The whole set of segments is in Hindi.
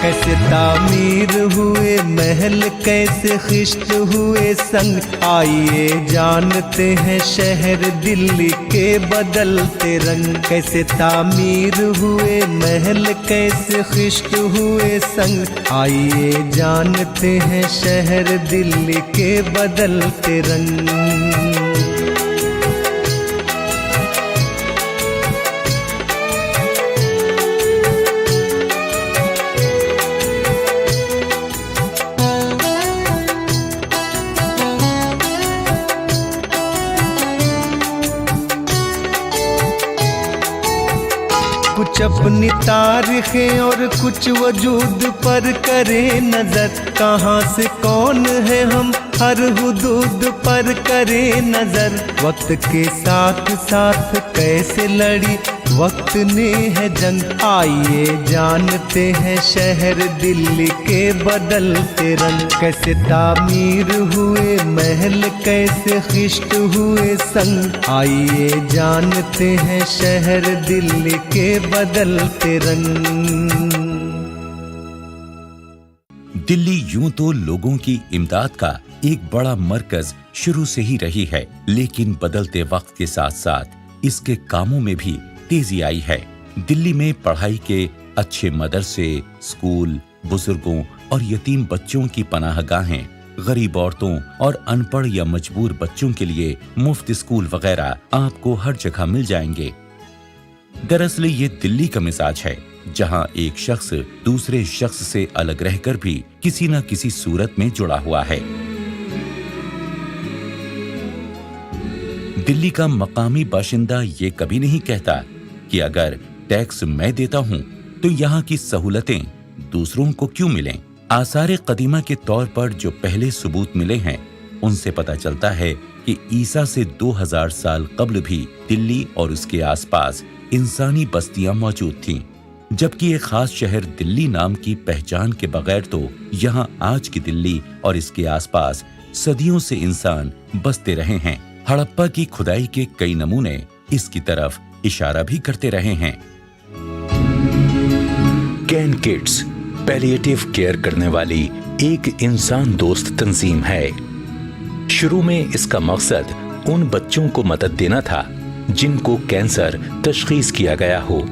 कैसे तामीर हुए महल, कैसे खिश्त हुए संग, आइए जानते हैं शहर दिल्ली के बदलते रंग। कैसे तामीर हुए महल, कैसे खिश्त हुए संग, आइए जानते हैं शहर दिल्ली के बदलते रंग। कुछ अपनी तारीखें और कुछ वजूद पर करें नजर, कहाँ से कौन है हम हर हुदूद पर करें नजर। वक्त के साथ साथ कैसे लड़ी वक्त ने है जंग, आइए जानते हैं शहर दिल्ली के बदलते रंग। कैसे तामीर हुए महल, कैसे खिश्त हुए संग, आइए जानते हैं शहर दिल्ली के बदलते रंग। दिल्ली यूं तो लोगों की इमदाद का एक बड़ा मरकज शुरू से ही रही है, लेकिन बदलते वक्त के साथ साथ इसके कामों में भी तेजी आई है। दिल्ली में पढ़ाई के अच्छे मदरसे, स्कूल, बुजुर्गों और यतीम बच्चों की पनाहगाहें, गरीब औरतों और अनपढ़ या मजबूर बच्चों के लिए मुफ्त स्कूल वगैरह आपको हर जगह मिल जाएंगे। दरअसल ये दिल्ली का मिजाज है, जहां एक शख्स दूसरे शख्स से अलग रहकर भी किसी न किसी सूरत में जुड़ा हुआ है। दिल्ली का मकामी बाशिंदा ये कभी नहीं कहता कि अगर टैक्स मैं देता हूं तो यहाँ की सहूलतें दूसरों को क्यों मिलें। आसार कदीमा के तौर पर जो पहले सबूत मिले हैं, उनसे पता चलता है कि ईसा से 2000 साल कब्ल भी दिल्ली और उसके आसपास इंसानी बस्तियां मौजूद थीं। जबकि एक खास शहर दिल्ली नाम की पहचान के बगैर तो यहाँ आज की दिल्ली और इसके आसपास सदियों से इंसान बसते रहे हैं। हड़प्पा की खुदाई के कई नमूने इसकी तरफ इशारा भी करते रहे हैं। कैन किड्स पैलिएटिव केयर करने वाली एक इंसान दोस्त तंजीम है। शुरू में इसका मकसद उन बच्चों को मदद देना था जिनको कैंसर तशखीस किया गया हो।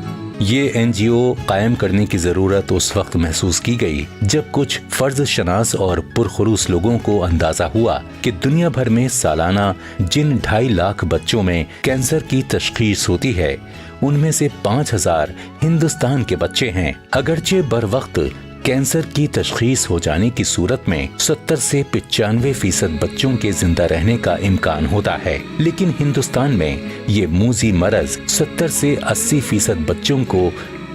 ये एनजीओ कायम करने की जरूरत उस वक्त महसूस की गई जब कुछ फर्ज शनास और पुरखुरूस लोगों को अंदाजा हुआ कि दुनिया भर में सालाना जिन 2.5 लाख बच्चों में कैंसर की तशखीस होती है, उनमें से 5000 हिंदुस्तान के बच्चे हैं। अगरचे बर वक्त कैंसर की तशखीस हो जाने की सूरत में 70 से 95% बच्चों के जिंदा रहने का इम्कान होता है, लेकिन हिंदुस्तान में ये मूजी मरज 70 से 80% बच्चों को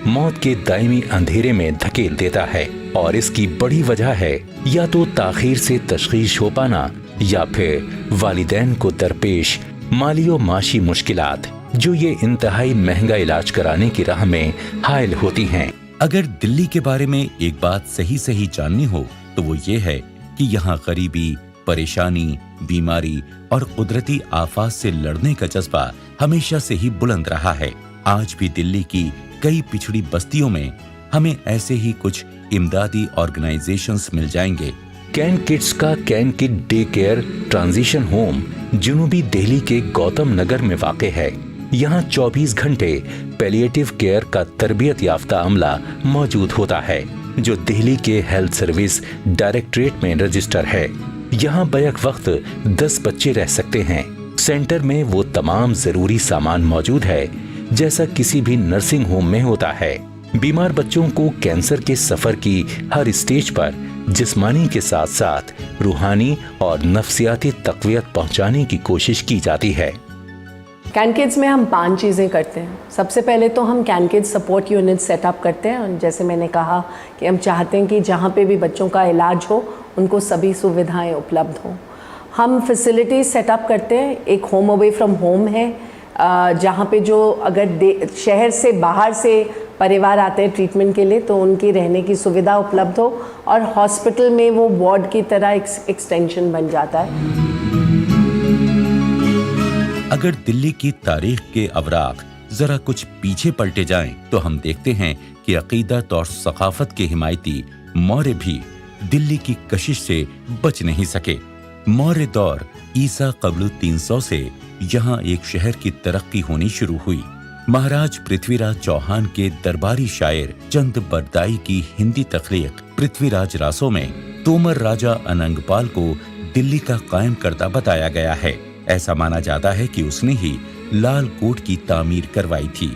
मौत के दायमी अंधेरे में धकेल देता है। और इसकी बड़ी वजह है या तो ताखीर से तशखीस हो पाना या फिर वालिदैन को दरपेश माली और माशी मुश्किलात, जो ये इंतहाई महंगा इलाज कराने की राह में हायल होती हैं। अगर दिल्ली के बारे में एक बात सही जाननी हो तो वो ये है कि यहाँ गरीबी, परेशानी, बीमारी और कुदरती आफात से लड़ने का जज्बा हमेशा से ही बुलंद रहा है। आज भी दिल्ली की कई पिछड़ी बस्तियों में हमें ऐसे ही कुछ इमदादी ऑर्गेनाइजेशंस मिल जाएंगे। कैन किड्स का can kid day care transition home जुनूबी दिल्ली के गौतम नगर में वाक़ है। यहाँ 24 घंटे पैलिएटिव केयर का तरबियत याफ्ता अमला मौजूद होता है, जो दिल्ली के हेल्थ सर्विस डायरेक्टरेट में रजिस्टर है। यहाँ बैक वक्त 10 बच्चे रह सकते हैं। सेंटर में वो तमाम जरूरी सामान मौजूद है जैसा किसी भी नर्सिंग होम में होता है। बीमार बच्चों को कैंसर के सफर की हर स्टेज पर जिस्मानी के साथ साथ रूहानी और नफ्सियाती तक़वियत पहुँचाने की कोशिश की जाती है। कैन किड्स में हम 5 चीज़ें करते हैं। सबसे पहले तो हम can kids support unit setup करते हैं, और जैसे मैंने कहा कि हम चाहते हैं कि जहाँ पे भी बच्चों का इलाज हो उनको सभी सुविधाएं उपलब्ध हों। हम फैसिलिटीज़ सेटअप करते हैं। एक होम अवे फ्रॉम होम है, जहाँ पे जो अगर शहर से बाहर से परिवार आते हैं ट्रीटमेंट के लिए तो उनकी रहने की सुविधा उपलब्ध हो, और हॉस्पिटल में वो वार्ड की तरह एक्सटेंशन बन जाता है। अगर दिल्ली की तारीख के अवराक जरा कुछ पीछे पलटे जाएं तो हम देखते हैं कि अकीदत और सकाफत के हिमायती मौर्य भी दिल्ली की कशिश से बच नहीं सके। मौर्य दौर ईसा कबल 300 से यहाँ एक शहर की तरक्की होनी शुरू हुई। महाराज पृथ्वीराज चौहान के दरबारी शायर चंद बरदाई की हिंदी तख्लीक पृथ्वीराज रासो में तोमर राजा अनंगपाल को दिल्ली का कायम करता बताया गया है। ऐसा माना जाता है कि उसने ही लाल कोट की तामीर करवाई थी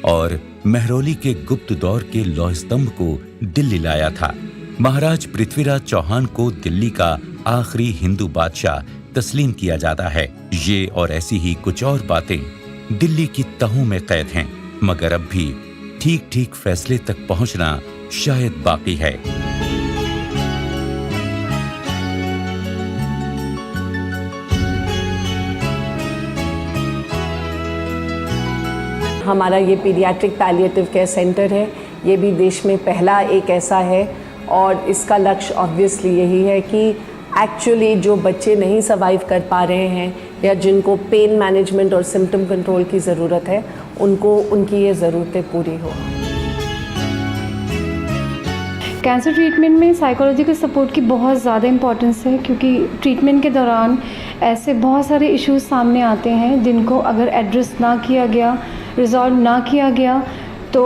और महरौली के गुप्त दौर के लौह स्तंभ को दिल्ली लाया था। महाराज पृथ्वीराज चौहान को दिल्ली का आखिरी हिंदू बादशाह तस्लीम किया जाता है। ये और ऐसी ही कुछ और बातें दिल्ली की तहों में कैद हैं, मगर अब भी ठीक ठीक फैसले तक पहुंचना शायद बाकी है। हमारा ये पीडियाट्रिक पैलिएटिव केयर सेंटर है, ये भी देश में पहला एक ऐसा है और इसका लक्ष्य ऑब्वियसली यही है कि एक्चुअली जो बच्चे नहीं सर्वाइव कर पा रहे हैं या जिनको पेन मैनेजमेंट और सिम्टम कंट्रोल की ज़रूरत है, उनको उनकी ये ज़रूरतें पूरी हो। कैंसर ट्रीटमेंट में साइकोलॉजिकल सपोर्ट की बहुत ज़्यादा इम्पॉर्टेंस है, क्योंकि ट्रीटमेंट के दौरान ऐसे बहुत सारे इश्यूज सामने आते हैं जिनको अगर एड्रेस ना किया गया, रिजॉल्व ना किया गया तो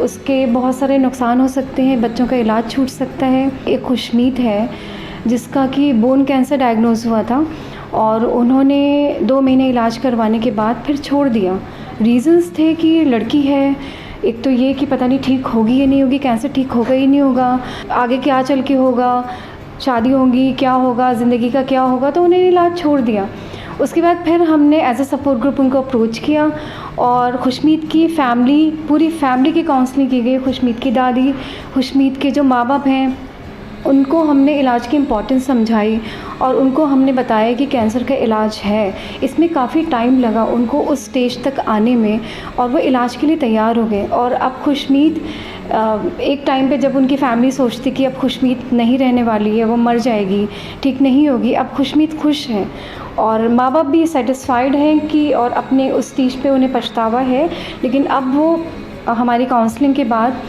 उसके बहुत सारे नुकसान हो सकते हैं, बच्चों का इलाज छूट सकता है। एक खुशमीत है जिसका कि बोन कैंसर डायग्नोज हुआ था और उन्होंने 2 महीने इलाज करवाने के बाद फिर छोड़ दिया। रीज़न्स थे कि लड़की है, एक तो ये कि पता नहीं ठीक होगी या नहीं होगी, कैंसर ठीक होगा ही नहीं होगा, आगे क्या चल के होगा, शादी होगी क्या होगा, ज़िंदगी का क्या होगा, तो उन्होंने इलाज छोड़ दिया। उसके बाद फिर हमने एज अ सपोर्ट ग्रुप उनको अप्रोच किया और खुशमीत की फैमिली, पूरी फैमिली की काउंसलिंग की गई। खुशमीत की दादी, खुशमीत के जो माँ बाप हैं, उनको हमने इलाज की इम्पॉर्टेंस समझाई और उनको हमने बताया कि कैंसर का इलाज है। इसमें काफ़ी टाइम लगा उनको उस स्टेज तक आने में और वो इलाज के लिए तैयार हो गए। और अब खुशमीत एक टाइम पे जब उनकी फैमिली सोचती कि अब खुशमीत नहीं रहने वाली है, वो मर जाएगी, ठीक नहीं होगी, अब खुशमीत खुश है और माँ बाप भी सेटिस्फाइड हैं कि और अपने उस स्टेज पे उन्हें पछतावा है, लेकिन अब वो हमारी काउंसलिंग के बाद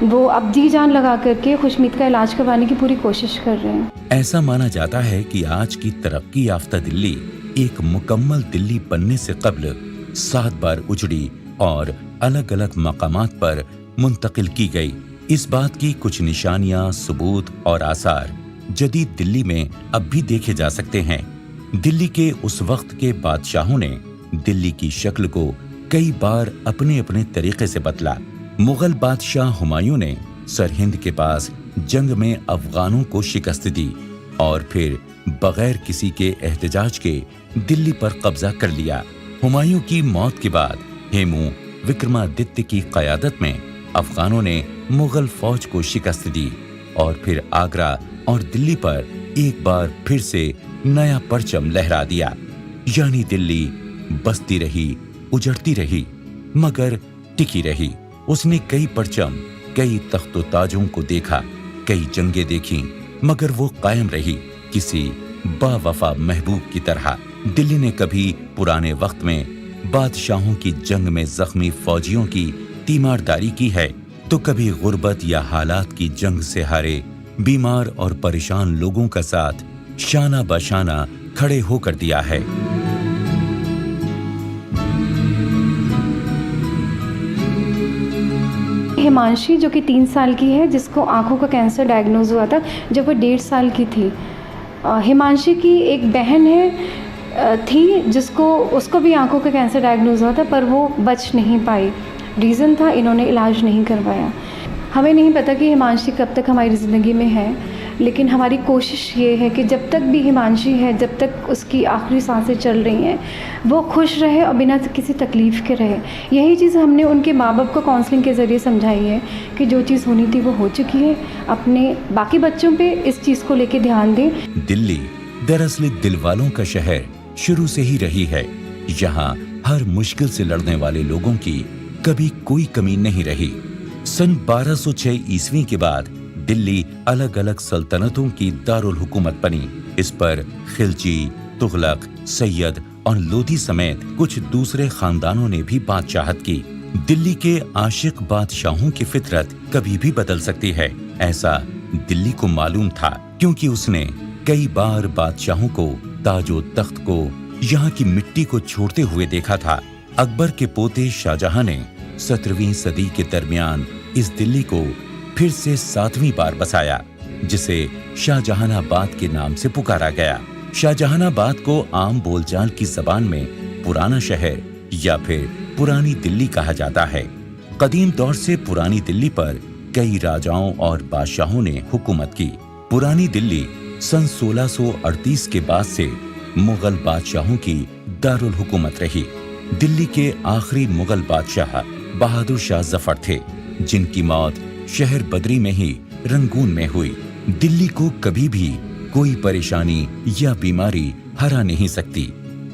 वो अब जी जान लगा करके खुशमीत का इलाज करवाने की पूरी कोशिश कर रहे हैं। ऐसा माना जाता है कि आज की तरक्की याफ्ता दिल्ली एक मुकम्मल दिल्ली बनने से कब्ल 7 बार उजड़ी और अलग अलग मकामात पर मुंतकिल की गई। इस बात की कुछ निशानियां, सबूत और आसार जदीद दिल्ली में अब भी देखे जा सकते हैं। दिल्ली के उस वक्त के बादशाहों ने दिल्ली की शक्ल को कई बार अपने अपने तरीके से बदला। मुगल बादशाह हुमायूं ने सरहिंद के पास जंग में अफगानों को शिकस्त दी और फिर बगैर किसी के एहतजाज के दिल्ली पर कब्जा कर लिया। हुमायूं की मौत के बाद हेमू विक्रमादित्य की क़यादत में अफगानों ने मुगल फौज को शिकस्त दी और फिर आगरा और दिल्ली पर एक बार फिर से नया परचम लहरा दिया। यानी दिल्ली बसती रही, उजड़ती रही, मगर टिकी रही। उसने कई परचम, कई तख्तो ताजों को देखा, कई जंगें देखी, मगर वो कायम रही किसी बावफा महबूब की तरह। दिल्ली ने कभी पुराने वक्त में बादशाहों की जंग में जख्मी फौजियों की तीमारदारी की है, तो कभी गुर्बत या हालात की जंग से हारे बीमार और परेशान लोगों का साथ शाना बशाना खड़े होकर दिया है। हिमांशी जो कि 3 साल की है, जिसको आंखों का कैंसर डायग्नोज हुआ था जब वो 1.5 साल की थी। हिमांशी की एक बहन थी जिसको उसको भी आंखों का कैंसर डायग्नोज हुआ था, पर वो बच नहीं पाई। रीज़न था इन्होंने इलाज नहीं करवाया। हमें नहीं पता कि हिमांशी कब तक हमारी ज़िंदगी में है, लेकिन हमारी कोशिश ये है कि जब तक भी हिमांशी है, जब तक उसकी आखिरी सांसें चल रही हैं, वो खुश रहे और बिना किसी तकलीफ़ के रहे। यही चीज़ हमने उनके माँ बाप को काउंसलिंग के ज़रिए समझाई है कि जो चीज़ होनी थी वो हो चुकी है, अपने बाकी बच्चों पे इस चीज़ को लेके ध्यान दें। दिल्ली दरअसल दिल वालों का शहर शुरू से ही रही है। यहाँ हर मुश्किल से लड़ने वाले लोगों की कभी कोई कमी नहीं रही। सन 1206 ईस्वी के बाद दिल्ली अलग अलग सल्तनतों की दारुल हुकूमत बनी। इस पर खिलजी, तुगलक, सैयद और लोधी समेत कुछ दूसरे खानदानों ने भी बादशाहत की। दिल्ली के आशिक बादशाहों की फितरत कभी भी बदल सकती है, ऐसा दिल्ली को मालूम था, क्योंकि उसने कई बार बादशाहों को, ताजो तख्त को, यहाँ की मिट्टी को छोड़ते हुए देखा था। अकबर के पोते शाहजहां ने 17वीं सदी के दरमियान इस दिल्ली को फिर से 7वीं बार बसाया, जिसे शाहजहानाबाद के नाम से पुकारा गया। शाहजहानाबाद को आम बोलचाल की जबान में पुराना शहर या फिर पुरानी दिल्ली कहा जाता है। कदीम दौर से पुरानी दिल्ली पर कई राजाओं और बादशाहों ने हुकूमत की। पुरानी दिल्ली सन 1638 के बाद से मुगल बादशाहों की दारुल हुकूमत रही। दिल्ली के आखिरी मुगल बादशाह बहादुर शाह जफर थे, जिनकी मौत शहर बदरी में ही रंगून में हुई। दिल्ली को कभी भी कोई परेशानी या बीमारी हरा नहीं सकती।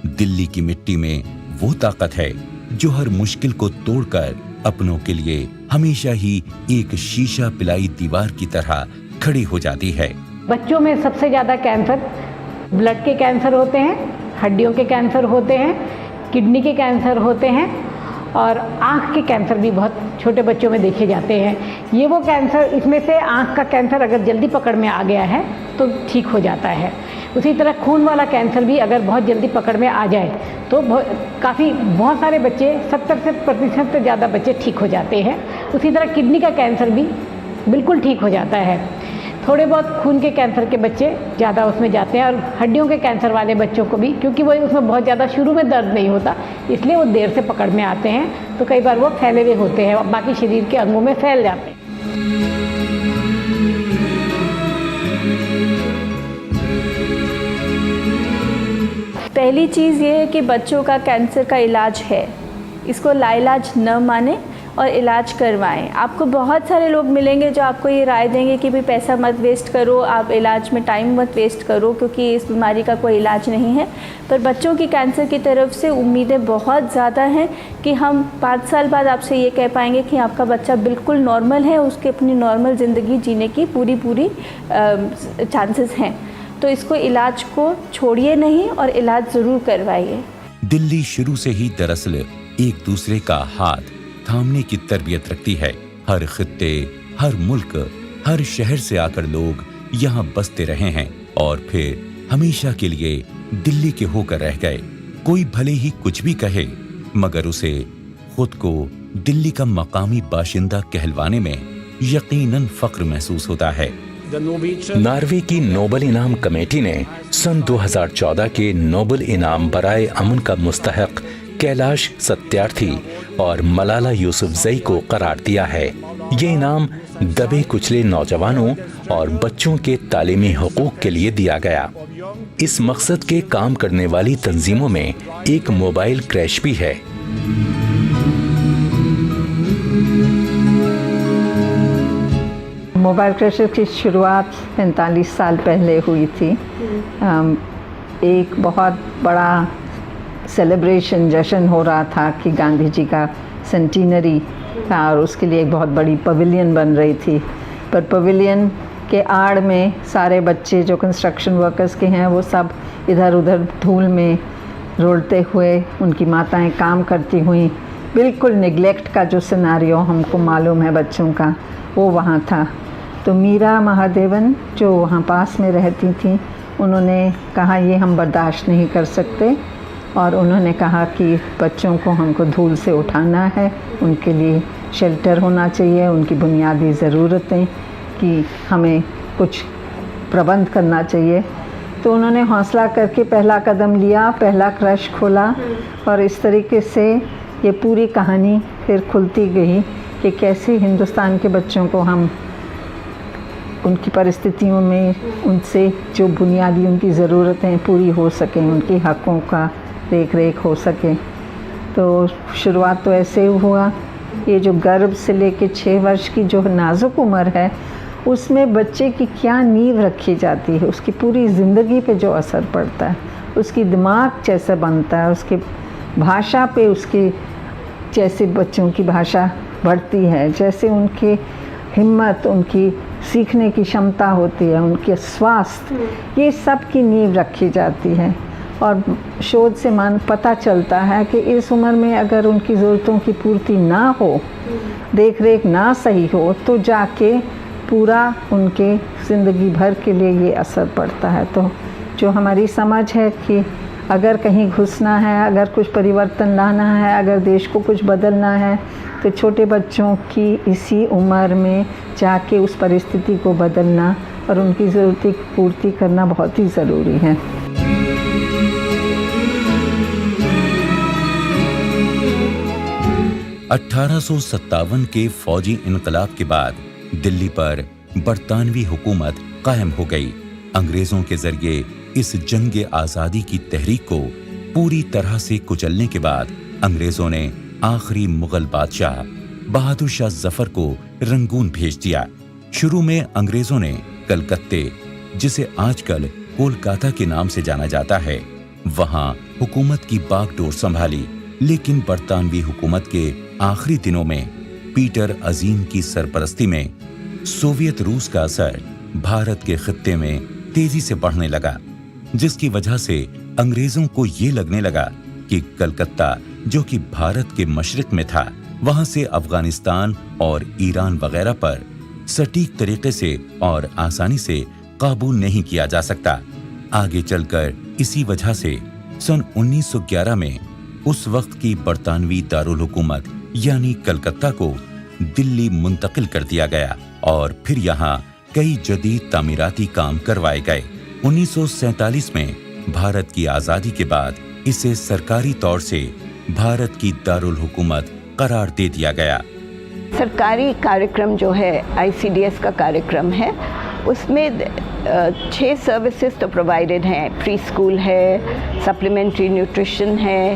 दिल्ली की मिट्टी में वो ताकत है जो हर मुश्किल को तोड़कर अपनों के लिए हमेशा ही एक शीशा पिलाई दीवार की तरह खड़ी हो जाती है। बच्चों में सबसे ज़्यादा कैंसर, ब्लड के कैंसर होते हैं, हड्डियों के कैंसर होते हैं, किडनी के कैंसर होते हैं और आँख के कैंसर भी बहुत छोटे बच्चों में देखे जाते हैं। ये वो कैंसर, इसमें से आँख का कैंसर अगर जल्दी पकड़ में आ गया है तो ठीक हो जाता है। उसी तरह खून वाला कैंसर भी अगर बहुत जल्दी पकड़ में आ जाए तो बहुत सारे बच्चे, 70% से ज़्यादा बच्चे ठीक हो जाते हैं। उसी तरह किडनी का कैंसर भी बिल्कुल ठीक हो जाता है। थोड़े बहुत खून के कैंसर के बच्चे ज़्यादा उसमें जाते हैं और हड्डियों के कैंसर वाले बच्चों को भी, क्योंकि वो उसमें बहुत ज़्यादा शुरू में दर्द नहीं होता, इसलिए वो देर से पकड़ में आते हैं, तो कई बार वो फैले हुए होते हैं और बाकी शरीर के अंगों में फैल जाते हैं। पहली चीज़ ये है कि बच्चों का कैंसर का इलाज है, इसको लाइलाज न माने और इलाज करवाएं। आपको बहुत सारे लोग मिलेंगे जो आपको ये राय देंगे कि भाई पैसा मत वेस्ट करो, आप इलाज में टाइम मत वेस्ट करो, क्योंकि इस बीमारी का कोई इलाज नहीं है। पर बच्चों की कैंसर की तरफ से उम्मीदें बहुत ज़्यादा हैं कि हम 5 साल बाद आपसे ये कह पाएंगे कि आपका बच्चा बिल्कुल नॉर्मल है, उसके अपनी नॉर्मल ज़िंदगी जीने की पूरी चांसेस हैं। तो इसको इलाज को छोड़िए नहीं और इलाज ज़रूर करवाइए। दिल्ली शुरू से ही दरअसल एक दूसरे का हाथ थामने की तरबियत रखती है। हर खित्ते, हर मुल्क, हर शहर से आकर लोग यहाँ बसते रहे हैं और फिर हमेशा के लिए दिल्ली के होकर रह गए। कोई भले ही कुछ भी कहे, मगर उसे खुद को दिल्ली का मकामी बाशिंदा कहलवाने में यकीनन फख्र महसूस होता है। नॉर्वे की नोबल इनाम कमेटी ने सन 2014 के नोबल इनाम बराए अमन का मुस्तहक कैलाश सत्यार्थी और मलाला यूसुफजई को करार दिया है। ये इनाम दबे कुचले नौजवानों और बच्चों के तालीमी हुकूक के लिए दिया गया। इस मकसद के काम करने वाली तंजीमों में एक मोबाइल क्रैश भी है। मोबाइल क्रैश की शुरुआत 45 साल पहले हुई थी। एक बहुत बड़ा सेलिब्रेशन, जश्न हो रहा था कि गांधी जी का सेंटिनरी था और उसके लिए एक बहुत बड़ी पवेलियन बन रही थी। पर पवेलियन के आड़ में सारे बच्चे जो कंस्ट्रक्शन वर्कर्स के हैं वो सब इधर उधर धूल में रोलते हुए, उनकी माताएं काम करती हुई, बिल्कुल निगलेक्ट का जो सिनारियो हमको मालूम है बच्चों का, वो वहाँ था। तो मीरा महादेवन जो वहाँ पास में रहती थी, उन्होंने कहा ये हम बर्दाश्त नहीं कर सकते और उन्होंने कहा कि बच्चों को हमको धूल से उठाना है, उनके लिए शेल्टर होना चाहिए, उनकी बुनियादी ज़रूरतें कि हमें कुछ प्रबंध करना चाहिए। तो उन्होंने हौसला करके पहला कदम लिया, पहला क्रश खोला और इस तरीके से ये पूरी कहानी फिर खुलती गई कि कैसे हिंदुस्तान के बच्चों को हम उनकी परिस्थितियों में उनसे जो बुनियादी उनकी ज़रूरतें पूरी हो सकें, उनके हक़ों का देख रेख हो सके। तो शुरुआत तो ऐसे हुआ। ये जो गर्भ से लेके 6 वर्ष की जो नाजुक उम्र है, उसमें बच्चे की क्या नींव रखी जाती है, उसकी पूरी ज़िंदगी पे जो असर पड़ता है, उसकी दिमाग जैसे बनता है, उसकी भाषा पे, उसकी जैसे बच्चों की भाषा बढ़ती है, जैसे उनकी हिम्मत, उनकी सीखने की क्षमता होती है, उनके स्वास्थ्य, ये सब की नींव रखी जाती है। और शोध से पता चलता है कि इस उम्र में अगर उनकी ज़रूरतों की पूर्ति ना हो, देख रेख ना सही हो, तो जाके पूरा उनके ज़िंदगी भर के लिए ये असर पड़ता है। तो जो हमारी समझ है कि अगर कहीं घुसना है, अगर कुछ परिवर्तन लाना है, अगर देश को कुछ बदलना है, तो छोटे बच्चों की इसी उम्र में जाके उस परिस्थिति को बदलना और उनकी ज़रूरत की पूर्ति करना बहुत ही ज़रूरी है। अठारह के फौजी इनकलाब के बाद दिल्ली पर बरतानवी हुकूमत कायम हो गई। अंग्रेजों के जरिए इस जंग आज़ादी की तहरीक को पूरी तरह से कुचलने के बाद अंग्रेजों ने आखिरी मुगल बादशाह बहादुर शाह जफर को रंगून भेज दिया। शुरू में अंग्रेजों ने कलकत्ते, जिसे आजकल कोलकाता के नाम से जाना जाता है, वहां हुकूमत की बागडोर संभाली। लेकिन बरतानवी हुकूमत के आखिरी दिनों में पीटर अजीम की सरपरस्ती में सोवियत रूस का असर भारत के खित्ते में तेजी से बढ़ने लगा, जिसकी वजह से अंग्रेजों को ये लगने लगा कि कलकत्ता, जो कि भारत के मशरिक में था, वहां से अफगानिस्तान और ईरान वगैरह पर सटीक तरीके से और आसानी से काबू नहीं किया जा सकता। आगे चलकर इसी वजह से सन 1911 में उस वक्त की बरतानवी दारुल हुकूमत यानी कलकत्ता को दिल्ली मुंतकिल कर दिया गया और फिर यहाँ कई जदीद तामीराती काम करवाए गए। 1947 में भारत की आज़ादी के बाद इसे सरकारी तौर से भारत की दारुल हुकूमत करार दे दिया गया। सरकारी कार्यक्रम जो है ICDS का कार्यक्रम है, उसमें 6 सर्विसेज तो प्रोवाइडेड हैं। प्री स्कूल है, सप्लीमेंट्री न्यूट्रिशन है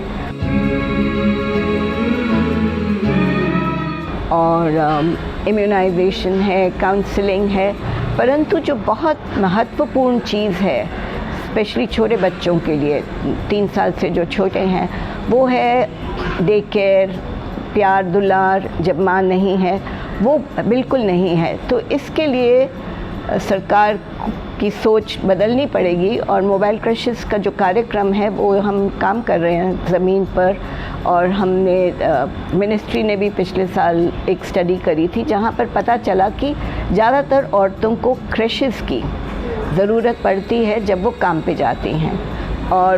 और इम्यूनाइजेशन है, काउंसलिंग है। परंतु जो बहुत महत्वपूर्ण चीज़ है स्पेशली छोटे बच्चों के लिए, 3 साल से जो छोटे हैं, वो है डे केयर, प्यार दुलार। जब माँ नहीं है वो बिल्कुल नहीं है। तो इसके लिए सरकार की सोच बदलनी पड़ेगी और मोबाइल क्रशेस का जो कार्यक्रम है वो हम काम कर रहे हैं ज़मीन पर। और हमने मिनिस्ट्री ने भी पिछले साल एक स्टडी करी थी जहाँ पर पता चला कि ज़्यादातर औरतों को क्रशेस की ज़रूरत पड़ती है जब वो काम पे जाती हैं, और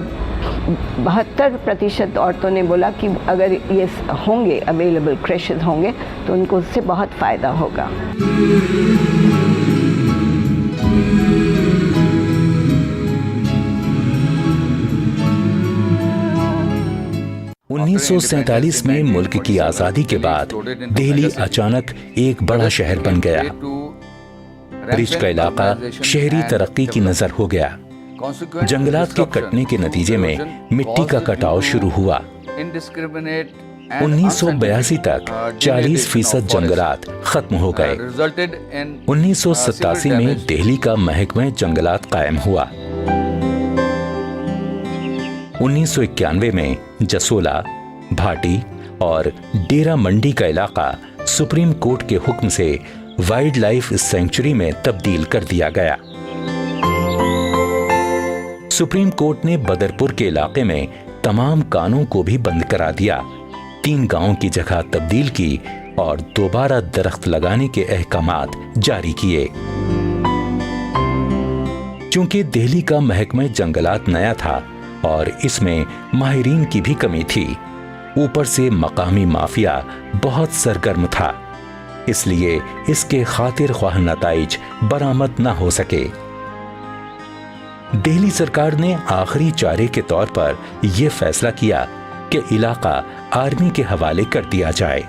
72% औरतों ने बोला कि अगर ये होंगे अवेलेबल क्रशेस होंगे तो उनको उससे बहुत फ़ायदा होगा। 1947 में मुल्क की आज़ादी के बाद दिल्ली अचानक एक बड़ा शहर बन गया। रिज का इलाका शहरी तरक्की की नजर हो गया। जंगलात के कटने के नतीजे में मिट्टी का कटाव शुरू हुआ। 1982 तक 40% जंगलात खत्म हो गए। 1987 में दिल्ली का महकमा जंगलात कायम हुआ। 1991 में जसोला, भाटी और डेरा मंडी का इलाका सुप्रीम कोर्ट के हुक्म से वाइल्ड लाइफ सेंचुरी में तब्दील कर दिया गया। सुप्रीम कोर्ट ने बदरपुर के इलाके में तमाम कानों को भी बंद करा दिया, 3 गांवों की जगह तब्दील की और दोबारा दरख्त लगाने के अहकामात जारी किए। चूंकि दिल्ली का महकमा जंगलात नया था और इसमें माहिरीन की भी कमी थी, ऊपर से मकामी माफिया बहुत सरगर्म था, इसलिए इसके खातिर ख्वाह नताइज बरामद न हो सके। दिल्ली सरकार ने आखिरी चारे के तौर पर यह फैसला किया कि इलाका आर्मी के हवाले कर दिया जाए।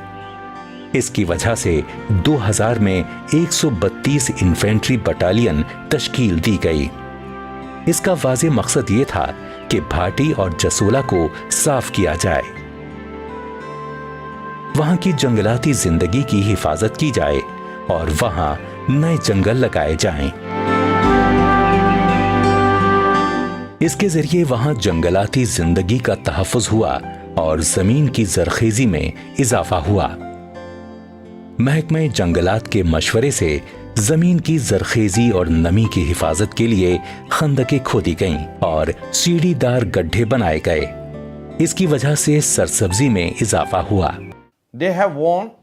इसकी वजह से 2000 में 132 इन्फेंट्री बटालियन तश्कील दी गई। इसका वाज़ेह मकसद ये था कि भाटी और जसोला को साफ किया जाए, वहां की जंगलाती जिंदगी की हिफाजत की जाए और वहां नए जंगल लगाए जाएं। इसके जरिए वहां जंगलाती जिंदगी का तहफ़्फ़ुज़ हुआ और जमीन की ज़रख़ेज़ी में इजाफा हुआ। महकमा जंगलात के मशवरे से जमीन की जरखेजी और नमी की हिफाजत के लिए खंदकें खोदी गईं और सीढ़ीदार गड्ढे बनाए गए। इसकी वजह से सरसब्जी में इजाफा हुआ।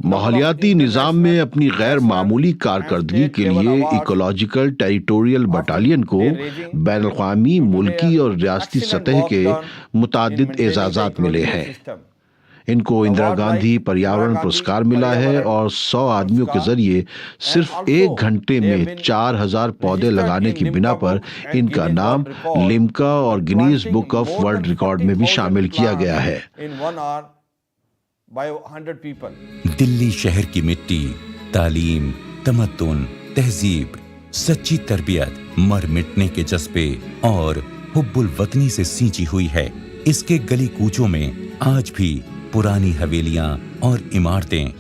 माहौलियाती निज़ाम में अपनी गैर मामूली कारकर्दगी के लिए इकोलॉजिकल टेरिटोरियल बटालियन को बैनुल-अक़वामी, मुल्की और रियासती सतह के मुतादिद एजाज़ात मिले हैं। इनको इंदिरा गांधी पर्यावरण पुरस्कार मिला है और 100 आदमियों के जरिए सिर्फ 1 घंटे में 4000 पौधे लगाने की बिना पर इनका नाम लिम्का और Guinness book of world record में भी शामिल किया गया है। दिल्ली शहर की मिट्टी तालीम, तमद्दुन, तहजीब, सच्ची तरबियत, मर मिटने के जज्बे और हुब्बुल वतनी से सींची हुई है। इसके गली कूचों में आज भी पुरानी हवेलियां और इमारतें,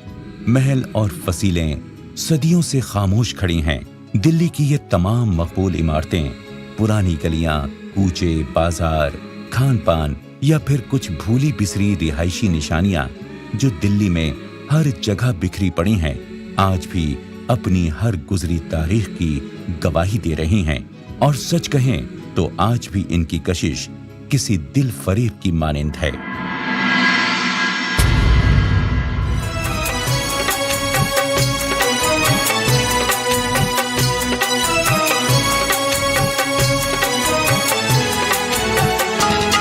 महल और फसीलें सदियों से खामोश खड़ी हैं। दिल्ली की ये तमाम मकबूल इमारतें, पुरानी गलियां, कूचे, बाजार, खान पान या फिर कुछ भूली बिसरी रिहायशी निशानियां जो दिल्ली में हर जगह बिखरी पड़ी हैं, आज भी अपनी हर गुजरी तारीख की गवाही दे रही हैं। और सच कहें तो आज भी इनकी कशिश किसी दिल फरेब की मानिंद है।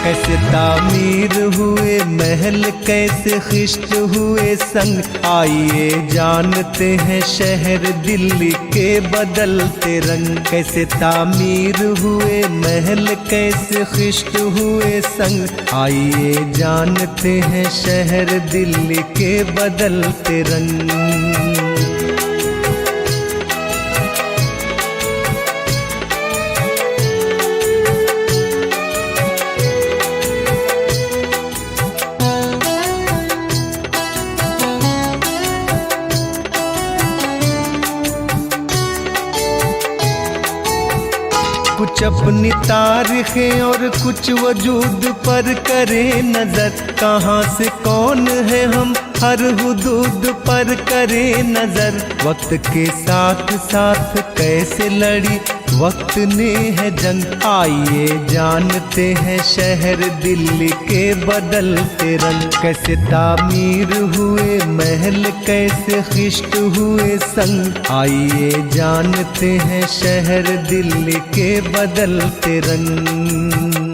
कैसे तामीर हुए महल, कैसे खिश्त हुए संग, आइए जानते हैं शहर दिल्ली के बदलते रंग। कैसे तामीर हुए महल, कैसे खिश्त हुए संग, आइए जानते हैं शहर दिल्ली के बदलते रंग। कुछ अपनी तारीखें और कुछ वजूद पर करे नजर, कहाँ से कौन है हम हर हुदूद पर करे नजर। वक्त के साथ साथ कैसे लड़ी वक्त ने है जंग, आइए जानते हैं शहर दिल्ली के बदलते रंग। कैसे तामीर हुए महल, कैसे खिश्त हुए संग, आइए जानते हैं शहर दिल्ली के बदलते रंग।